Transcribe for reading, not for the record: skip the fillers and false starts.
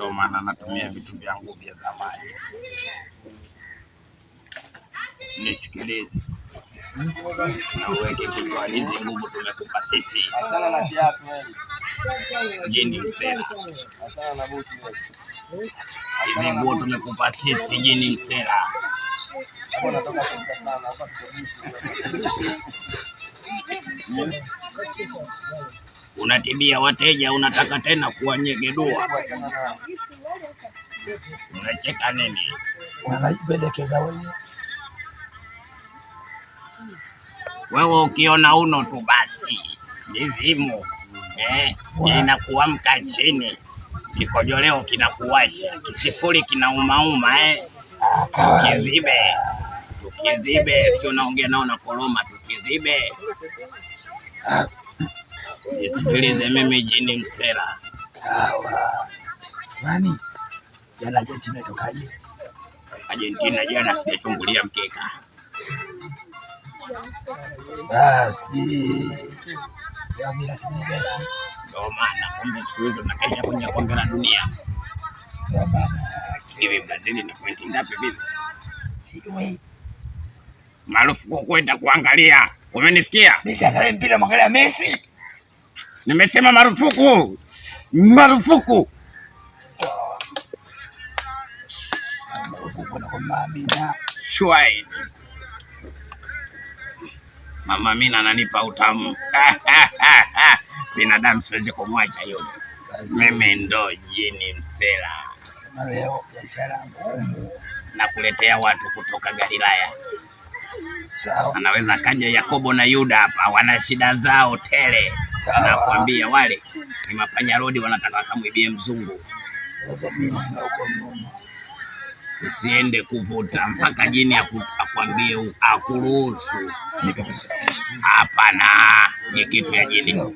Ndio maana natumia vitu vyangu vya zamani. Nisikilize. Na uweke kichwa, hizi nguvu tumekupa sisi. Asana na kiatu wewe. Jini msela. Asana na buti wewe. Hizi nguvu tumekupa sisi, jini msela. Hapo natoka sana hapa Unatibia wateja, unataka tena kuwanyegedua. Unacheka nini? Wanajipendekeza wewe. Wewe ukiona uno tu basi mizimu inakuamka chini, kikojoleo kinakuwasha, kisifuri kinaumauma tukizibe, sio naongea nao na koroma, tukizibe. Nisikilize mimi jini msela. Sawa. Nani? Jana Argentina tokaje? Argentina jana sijachungulia mkeka. Basi. Ya mimi sijati. Ndio maana kumbe siku hizo nakesha kwenye kombe la dunia. Ndio maana Hivi Brazil na pointi ngapi vile? sijui. Marufuku kwenda kuangalia. Umenisikia? Messi angalia mpira, mwangalia Messi. Nimesema marufuku. Marufuku. Sawa. Marufuku na kwa Amina. Shwai. Mama Amina ananipa utamu. Binadamu siwezi kumwacha yule. Mimi ndo jini msela. Leo biashara ngumu. Na kuletea watu kutoka Galilaya. Sawa. Anaweza kaja Yakobo na Yuda hapa, wana shida zao tele. Na kuambia wale ni mapanya rodi, wanataka kumwibie mzungu. Usiende kuvuta mpaka jini akwambie akuruhusu. Hapana, ni kitu ya jini.